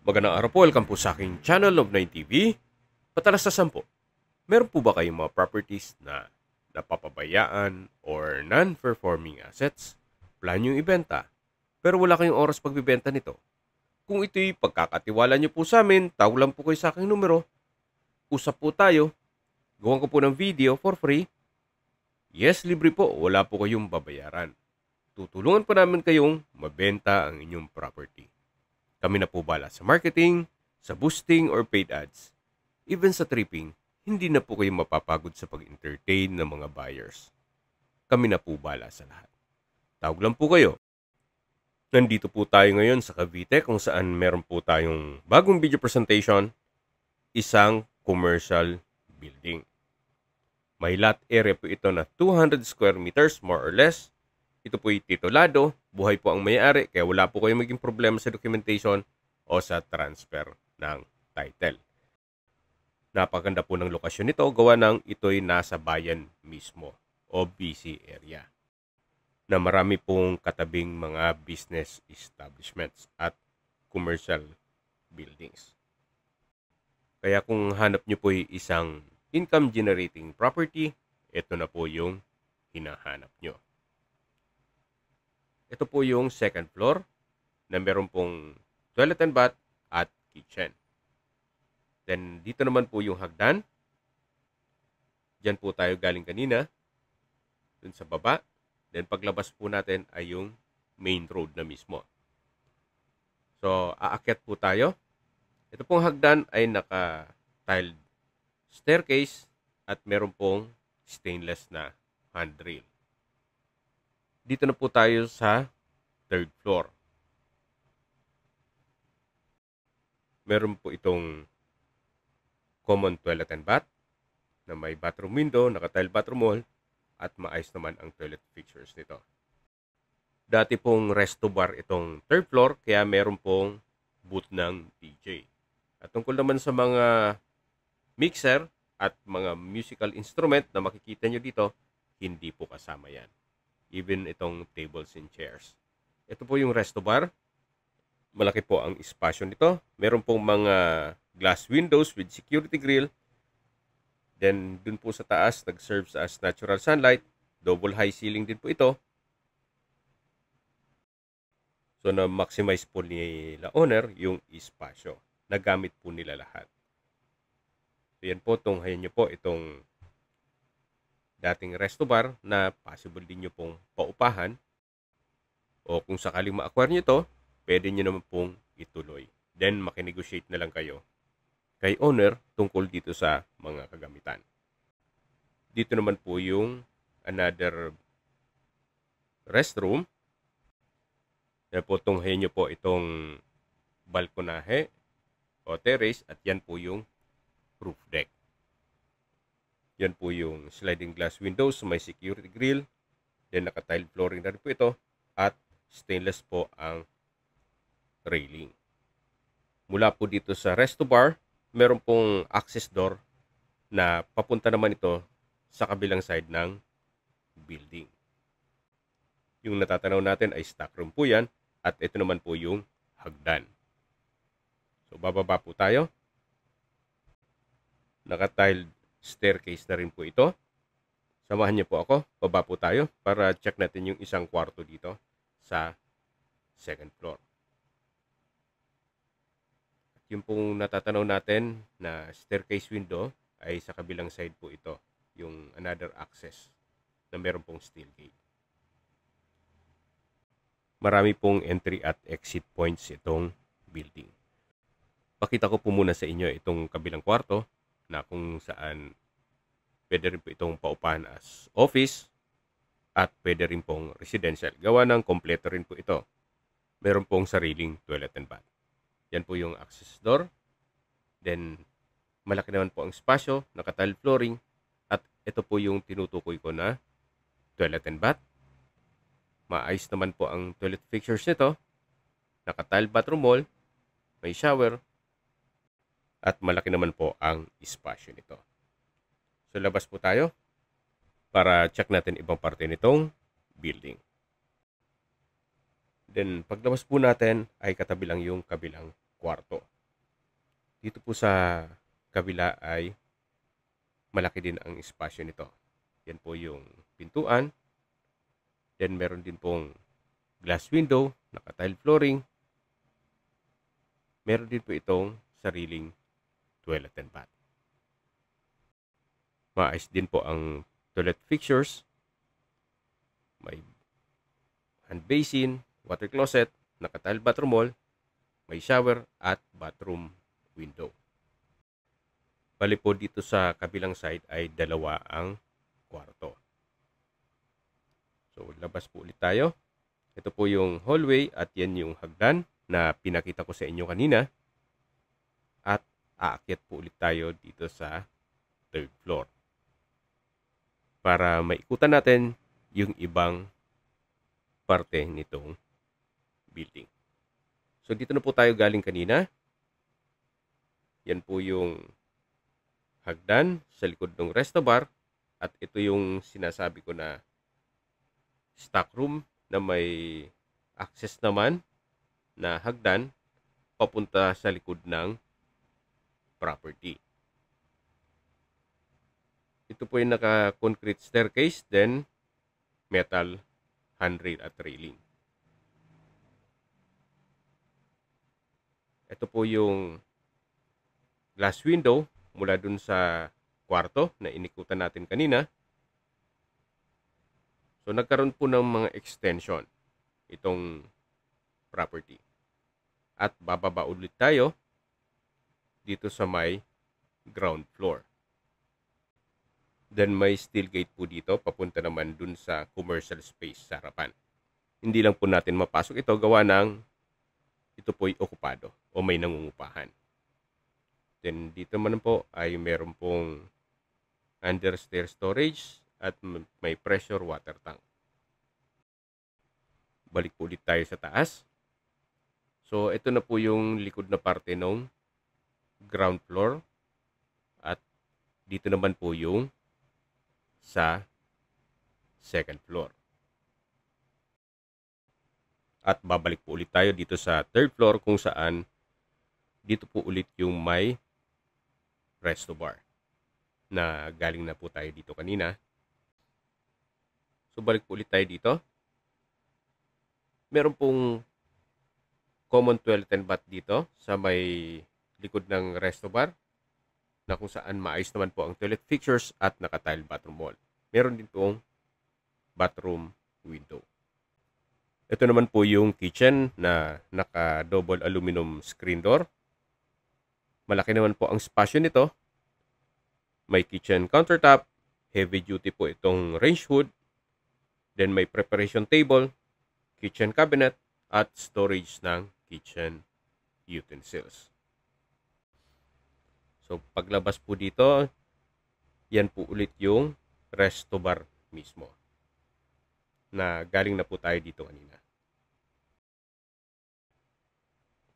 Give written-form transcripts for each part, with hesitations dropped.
Magandang araw po, welcome po sa aking channel of 9TV. Patalas sa 10. Meron po ba kayong mga properties na napapabayaan or non-performing assets? Plan yung ibenta, pero wala kayong oras pagbibenta nito. Kung ito'y pagkakatiwala nyo po sa amin, tawag lang po kayo sa aking numero. Usap po tayo. Gawan ko po ng video for free. Yes, libre po. Wala po kayong babayaran. Tutulungan po namin kayong mabenta ang inyong property. Kami na po bala sa marketing, sa boosting or paid ads. Even sa tripping, hindi na po kayo mapapagod sa pag-entertain ng mga buyers. Kami na po bala sa lahat. Tawag lang po kayo. Nandito po tayo ngayon sa Cavite kung saan meron po tayong bagong video presentation, isang commercial building. May lot area po ito na 200 square meters more or less. Ito po'y titulado, buhay po ang may-ari, kaya wala po kayong maging problema sa documentation o sa transfer ng title. Napaganda po ng lokasyon nito, gawa ng ito'y nasa bayan mismo o busy area na marami pong katabing mga business establishments at commercial buildings. Kaya kung hanap nyo po'y isang income generating property, ito na po yung hinahanap nyo. Ito po yung second floor na meron pong toilet and bath at kitchen. Then, dito naman po yung hagdan. Diyan po tayo galing kanina. Dun sa baba. Then, paglabas po natin ay yung main road na mismo. So, aakyat po tayo. Ito pong hagdan ay naka-tiled staircase at meron pong stainless na handrail. Dito na po tayo sa third floor. Meron po itong common toilet and bath na may bathroom window, naka-tile bathroom wall, at maayos naman ang toilet fixtures nito. Dati pong resto bar itong third floor, kaya meron pong booth ng DJ. At tungkol naman sa mga mixer at mga musical instrument na makikita nyo dito, hindi po kasama yan. Even itong tables and chairs. Ito po yung resto bar. Malaki po ang espasyo nito. Meron pong mga glass windows with security grill. Then, dun po sa taas, nag-serves as natural sunlight. Double high ceiling din po ito. So, na-maximize po nila owner yung espasyo. Nagamit po nila lahat. So, yan po, tunghayan nyo po itong dating resto bar na possible din nyo pong paupahan. O kung sakaling ma-acquire nyo ito, pwede nyo naman pong ituloy. Then, makinegotiate na lang kayo kay owner tungkol dito sa mga kagamitan. Dito naman po yung another restroom. Yan po, tunghayan nyo po itong balkonahe o terrace at yan po yung roof deck. Yan po yung sliding glass windows, may security grill. Then naka-tile flooring na rin po ito. At stainless po ang railing. Mula po dito sa resto bar, meron pong access door na papunta naman ito sa kabilang side ng building. Yung natatanaw natin ay stock room po yan. At ito naman po yung hagdan. So bababa po tayo. Naka-tiled staircase na rin po ito. Samahan niyo po ako. Baba po tayo para check natin yung isang kwarto dito sa second floor. At yung pong natatanaw natin na staircase window ay sa kabilang side po ito. Yung another access na meron pong steel gate. Marami pong entry at exit points itong building. Pakita ko po muna sa inyo itong kabilang kwarto na kung saan pwede rin po itong paupahan as office at pwede rin pong residential. Gawa ng kompleto rin po ito. Meron pong sariling toilet and bath. Yan po yung access door. Then, malaki naman po ang espasyo, naka-tile flooring. At ito po yung tinutukoy ko na toilet and bath. Maayos naman po ang toilet fixtures nito. Naka-tile bathroom wall. May shower. At malaki naman po ang espasyo nito. So, labas po tayo para check natin ibang parte nitong building. Then, paglabas po natin ay katabi lang yung kabilang kwarto. Dito po sa kabila ay malaki din ang espasyo nito. Yan po yung pintuan. Then meron din pong glass window, naka-tile flooring. Meron din po itong sariling toilet and bath. Maayos din po ang toilet fixtures. May hand basin, water closet, naka-tile bathroom wall, may shower at bathroom window. Bali po dito sa kabilang side ay dalawa ang kwarto. So labas po ulit tayo. Ito po yung hallway at yan yung hagdan na pinakita ko sa inyo kanina. At aakyat po ulit tayo dito sa third floor. Para maikutan natin yung ibang parte nitong building. So dito na po tayo galing kanina. Yan po yung hagdan sa likod ng resto bar at ito yung sinasabi ko na stock room na may access naman na hagdan papunta sa likod ng property. Ito po yung naka-concrete staircase, then metal handrail at railing. Ito po yung glass window mula dun sa kwarto na inikutan natin kanina. So nagkaroon po ng mga extension itong property. At bababa ulit tayo dito sa may ground floor. Then may steel gate po dito papunta naman dun sa commercial space sa harapan. Hindi lang po natin mapasok ito gawa ng ito po'y okupado o may nangungupahan. Then dito naman po ay meron pong understair storage at may pressure water tank. Balik po ulit tayo sa taas. So ito na po yung likod na parte ng ground floor. At dito naman po yung sa second floor. At babalik po ulit tayo dito sa third floor kung saan dito po ulit yung may resto bar na galing na po tayo dito kanina. So balik po ulit tayo dito. Meron pong common toilet and bath dito sa may likod ng resto bar na kung saan maayos naman po ang toilet fixtures at naka-tile bathroom wall. Meron din pong bathroom window. Ito naman po yung kitchen na naka-double aluminum screen door. Malaki naman po ang spasyo nito. May kitchen countertop, heavy duty po itong range hood. Then may preparation table, kitchen cabinet, at storage ng kitchen utensils. So paglabas po dito, yan po ulit yung resto bar mismo na galing na po tayo dito kanina.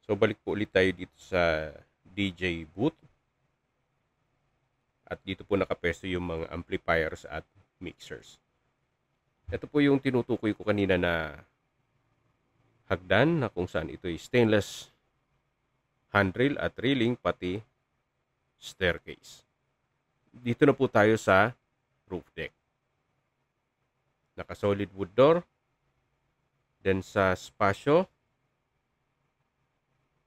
So balik po ulit tayo dito sa DJ booth. At dito po nakapesto yung mga amplifiers at mixers. Ito po yung tinutukoy ko kanina na hagdan na kung saan ito ay stainless handrail at railing pati staircase. Dito na po tayo sa roof deck. Naka-solid wood door. Then sa spasyo,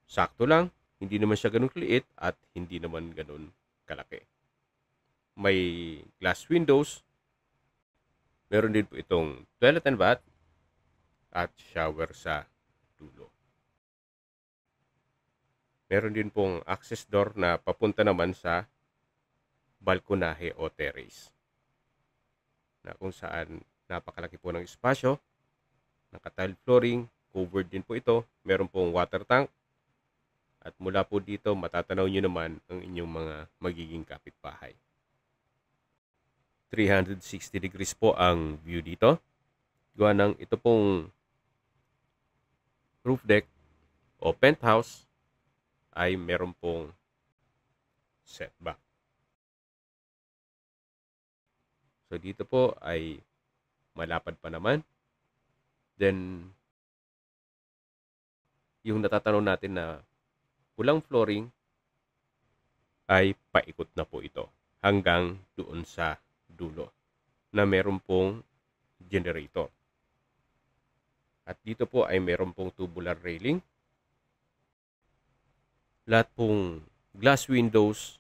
sakto lang. Hindi naman siya ganun kaliit at hindi naman ganun kalaki. May glass windows. Meron din po itong toilet and bath at shower sa dulo. Meron din pong access door na papunta naman sa balkonahe o terrace. Na kung saan napakalaki po ng espasyo. Naka-tile flooring, covered din po ito. Meron pong water tank. At mula po dito, matatanaw nyo naman ang inyong mga magiging kapitbahay. 360 degrees po ang view dito. Gawa ng ito pong roof deck o penthouse ay meron pong setback. So dito po ay malapad pa naman. Then yung natatanaw natin na pulang flooring ay paikot na po ito hanggang doon sa dulo na meron pong generator. At dito po ay meron pong tubular railing. Lahat pong glass windows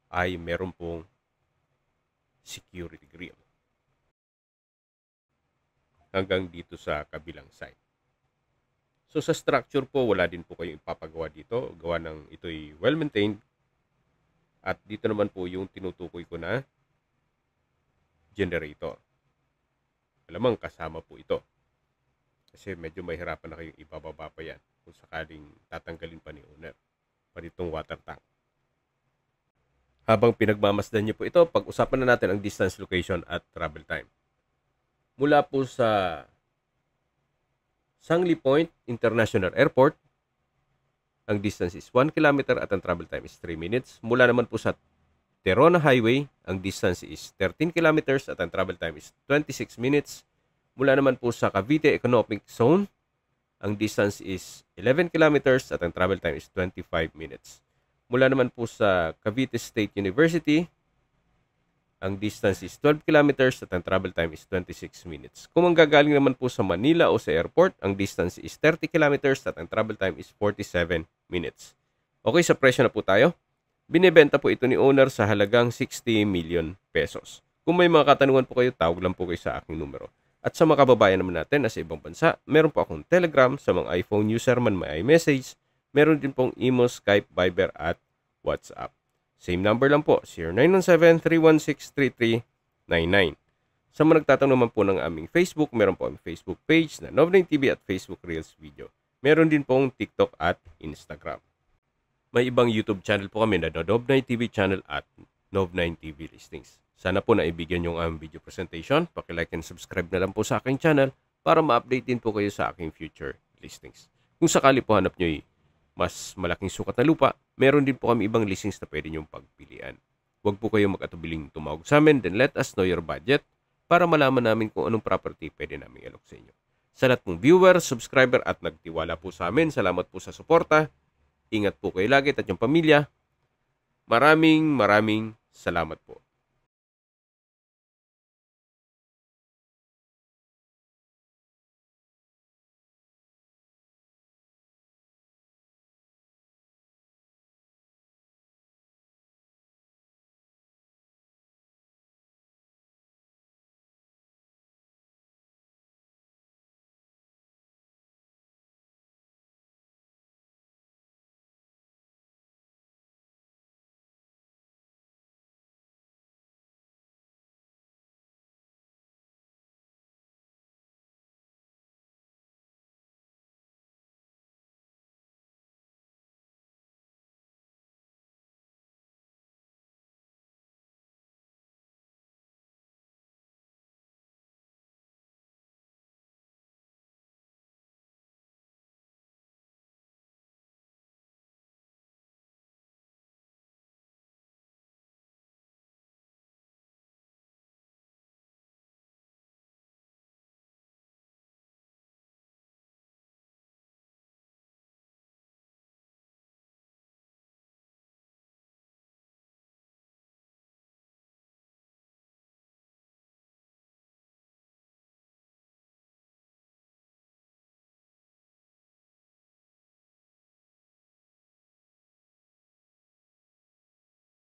ay meron pong security grill. Hanggang dito sa kabilang side. So sa structure po, wala din po kayong ipapagawa dito. Gawa ng ito'y well-maintained. At dito naman po yung tinutukoy ko na generator. Alamang kasama po ito. Kasi medyo mahirapan na kayong ibababa pa yan kung sakaling tatanggalin pa ni owner. Pa ditong water tank. Habang pinagmamasdan niyo po ito, pag-usapan na natin ang distance, location at travel time. Mula po sa Sangley Point International Airport, ang distance is 1 kilometer at ang travel time is 3 minutes. Mula naman po sa Terona Highway, ang distance is 13 kilometers at ang travel time is 26 minutes. Mula naman po sa Cavite Economic Zone, ang distance is 11 kilometers at ang travel time is 25 minutes. Mula naman po sa Cavite State University, ang distance is 12 kilometers at ang travel time is 26 minutes. Kung manggagaling naman po sa Manila o sa airport, ang distance is 30 kilometers at ang travel time is 47 minutes. Okay, sa presyo na po tayo. Binibenta po ito ni owner sa halagang 60 million pesos. Kung may mga katanungan po kayo, tawag lang po kayo sa aking numero. At sa mga kababayan naman natin na sa ibang bansa, meron po akong Telegram. Sa mga iPhone user man may iMessage. Meron din pong Imo, Skype, Viber at WhatsApp. Same number lang po, 0917-316-3399. Sa mga nagtatanong naman po ng aming Facebook, meron po ang Facebook page na Nov9 TV at Facebook Reels Video. Meron din pong TikTok at Instagram. May ibang YouTube channel po kami na Nov9 TV channel at Nov9 TV Listings. Sana po naibigyan yung aming video presentation. Paki-like and subscribe na lang po sa aking channel para ma-update din po kayo sa aking future listings. Kung sakali po hanap nyo mas malaking sukat na lupa, meron din po kami ibang listings na pwede nyong pagpilian. Huwag po kayo mag-atubiling tumawag sa amin, then let us know your budget para malaman namin kung anong property pwede namin i-alok sa inyo. Sa lahat pong viewer, subscriber at nagtiwala po sa amin, salamat po sa suporta. Ingat po kayo lagi at yung pamilya. Maraming salamat po.